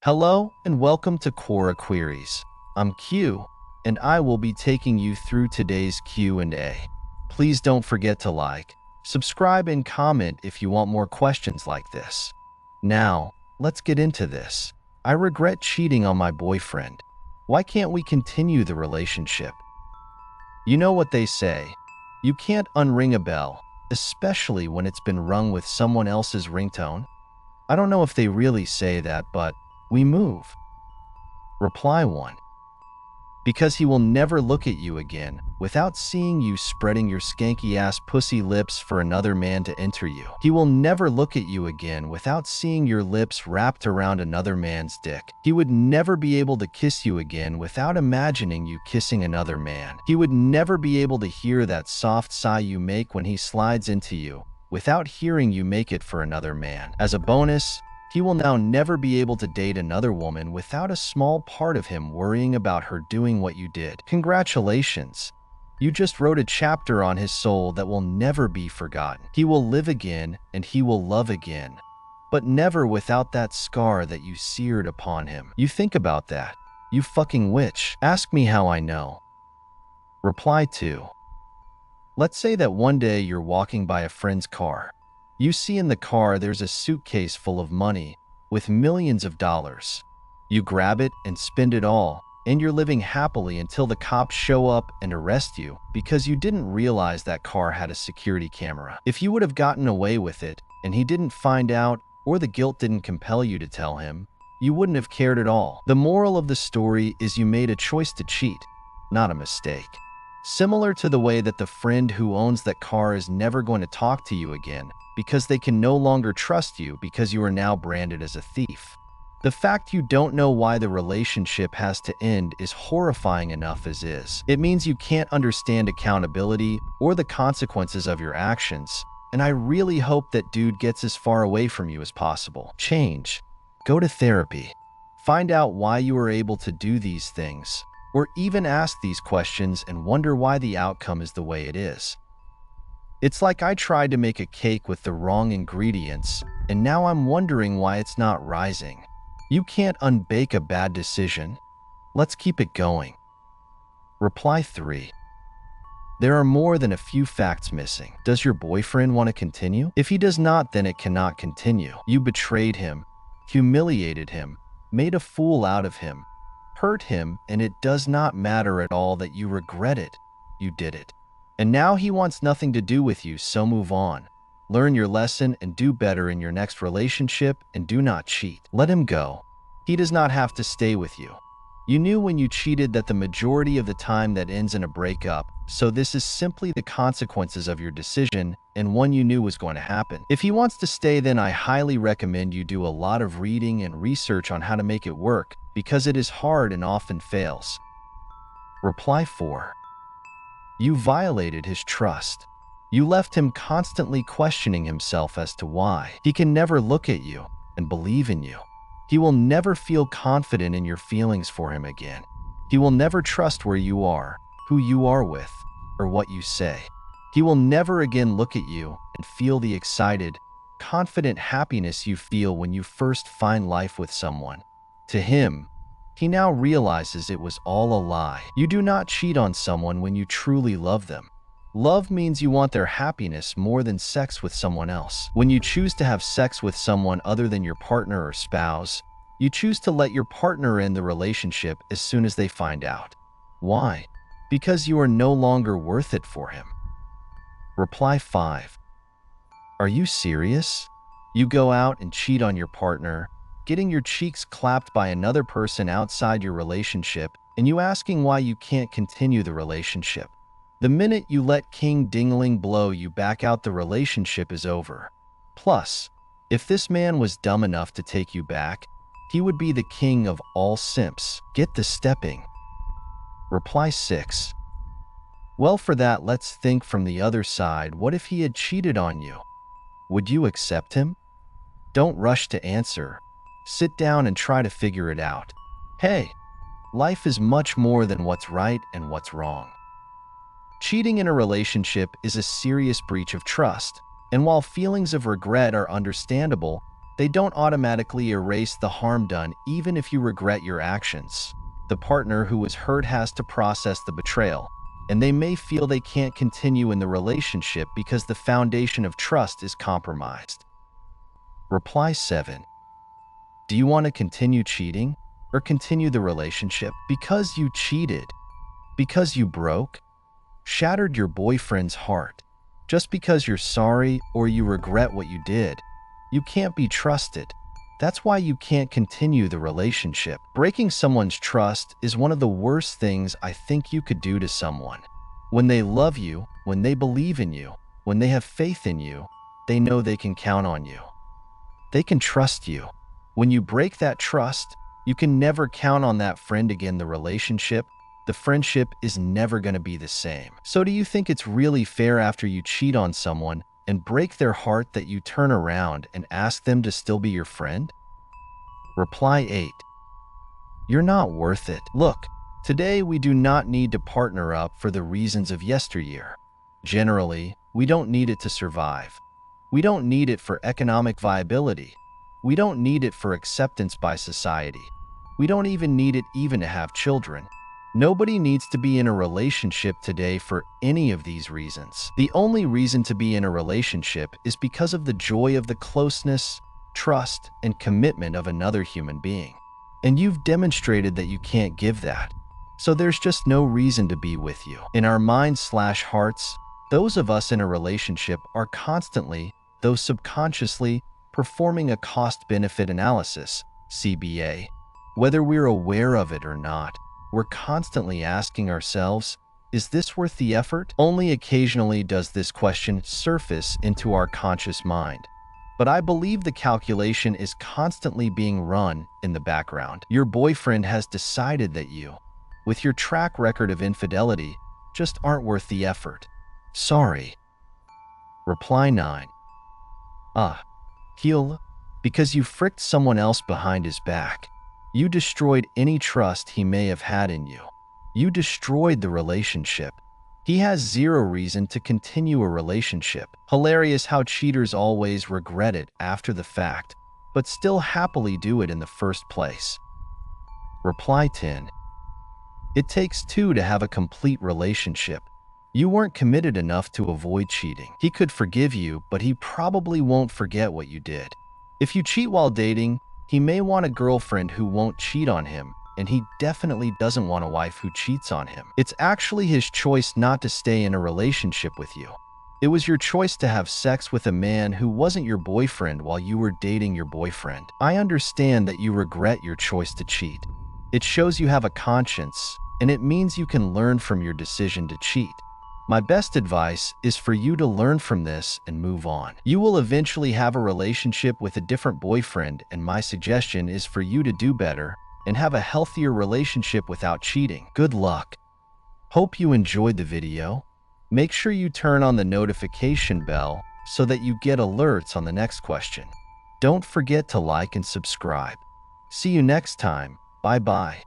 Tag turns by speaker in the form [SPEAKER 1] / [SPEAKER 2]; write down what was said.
[SPEAKER 1] Hello and welcome to Quora Queries. I'm Q, and I will be taking you through today's Q&A. Please don't forget to like, subscribe, and comment if you want more questions like this. Now, let's get into this. I regret cheating on my boyfriend. Why can't we continue the relationship? You know what they say. You can't unring a bell, especially when it's been rung with someone else's ringtone. I don't know if they really say that, but we move. Reply 1. Because he will never look at you again without seeing you spreading your skanky-ass pussy lips for another man to enter you. He will never look at you again without seeing your lips wrapped around another man's dick. He would never be able to kiss you again without imagining you kissing another man. He would never be able to hear that soft sigh you make when he slides into you without hearing you make it for another man. As a bonus, he will now never be able to date another woman without a small part of him worrying about her doing what you did. Congratulations. You just wrote a chapter on his soul that will never be forgotten. He will live again and he will love again, but never without that scar that you seared upon him. You think about that, you fucking witch. Ask me how I know. Reply 2. Let's say that one day you're walking by a friend's car. You see in the car there's a suitcase full of money with millions of dollars. You grab it and spend it all, and you're living happily until the cops show up and arrest you because you didn't realize that car had a security camera. If you would have gotten away with it and he didn't find out, or the guilt didn't compel you to tell him, you wouldn't have cared at all. The moral of the story is you made a choice to cheat, not a mistake. Similar to the way that the friend who owns that car is never going to talk to you again because they can no longer trust you because you are now branded as a thief. The fact you don't know why the relationship has to end is horrifying enough as is. It means you can't understand accountability or the consequences of your actions, and I really hope that dude gets as far away from you as possible. Change. Go to therapy. Find out why you were able to do these things, or even ask these questions and wonder why the outcome is the way it is. It's like I tried to make a cake with the wrong ingredients, and now I'm wondering why it's not rising. You can't unbake a bad decision. Let's keep it going. Reply 3. There are more than a few facts missing. Does your boyfriend want to continue? If he does not, then it cannot continue. You betrayed him, humiliated him, made a fool out of him, hurt him, and it does not matter at all that you regret it. You did it. And now he wants nothing to do with you, so move on. Learn your lesson and do better in your next relationship, and do not cheat. Let him go. He does not have to stay with you. You knew when you cheated that the majority of the time that ends in a breakup, so this is simply the consequences of your decision and one you knew was going to happen. If he wants to stay, then I highly recommend you do a lot of reading and research on how to make it work, because it is hard and often fails. Reply 4. You violated his trust. You left him constantly questioning himself as to why. He can never look at you and believe in you. He will never feel confident in your feelings for him again. He will never trust where you are, who you are with, or what you say. He will never again look at you and feel the excited, confident happiness you feel when you first find life with someone. To him, he now realizes it was all a lie. You do not cheat on someone when you truly love them. Love means you want their happiness more than sex with someone else. When you choose to have sex with someone other than your partner or spouse, you choose to let your partner in the relationship as soon as they find out. Why? Because you are no longer worth it for him. Reply 5. Are you serious? You go out and cheat on your partner, getting your cheeks clapped by another person outside your relationship, and you asking why you can't continue the relationship. The minute you let King Dingling blow you back out, the relationship is over. Plus, if this man was dumb enough to take you back, he would be the king of all simps. Get the stepping. Reply 6. Well, for that, let's think from the other side. What if he had cheated on you? Would you accept him? Don't rush to answer. Sit down and try to figure it out. Hey, life is much more than what's right and what's wrong. Cheating in a relationship is a serious breach of trust, and while feelings of regret are understandable, They don't automatically erase the harm done even if you regret your actions. The partner who was hurt has to process the betrayal, and they may feel they can't continue in the relationship because the foundation of trust is compromised. Reply 7. Do you want to continue cheating or continue the relationship? Because you cheated, because you broke, shattered your boyfriend's heart, just because you're sorry or you regret what you did, you can't be trusted. That's why you can't continue the relationship. Breaking someone's trust is one of the worst things I think you could do to someone. When they love you, when they believe in you, when they have faith in you, they know they can count on you. They can trust you. When you break that trust, you can never count on that friend again. The friendship is never going to be the same. So do you think it's really fair after you cheat on someone and break their heart that you turn around and ask them to still be your friend? Reply 8. You're not worth it. Look, today we do not need to partner up for the reasons of yesteryear. Generally, we don't need it to survive. We don't need it for economic viability. We don't need it for acceptance by society. We don't even need it even to have children. Nobody needs to be in a relationship today for any of these reasons. The only reason to be in a relationship is because of the joy of the closeness, trust, and commitment of another human being. And you've demonstrated that you can't give that. So there's just no reason to be with you. In our minds/hearts, those of us in a relationship are constantly, though subconsciously, performing a cost-benefit analysis, CBA. Whether we're aware of it or not, we're constantly asking ourselves, is this worth the effort? Only occasionally does this question surface into our conscious mind. But I believe the calculation is constantly being run in the background. Your boyfriend has decided that you, with your track record of infidelity, just aren't worth the effort. Sorry. Reply 9. Heal, because you fricked someone else behind his back. You destroyed any trust he may have had in you. You destroyed the relationship. He has zero reason to continue a relationship. Hilarious how cheaters always regret it after the fact, but still happily do it in the first place. Reply 10. It takes two to have a complete relationship. You weren't committed enough to avoid cheating. He could forgive you, but he probably won't forget what you did. If you cheat while dating, he may want a girlfriend who won't cheat on him, and he definitely doesn't want a wife who cheats on him. It's actually his choice not to stay in a relationship with you. It was your choice to have sex with a man who wasn't your boyfriend while you were dating your boyfriend. I understand that you regret your choice to cheat. It shows you have a conscience, and it means you can learn from your decision to cheat. My best advice is for you to learn from this and move on. You will eventually have a relationship with a different boyfriend, and my suggestion is for you to do better and have a healthier relationship without cheating. Good luck. Hope you enjoyed the video. Make sure you turn on the notification bell so that you get alerts on the next question. Don't forget to like and subscribe. See you next time. Bye-bye.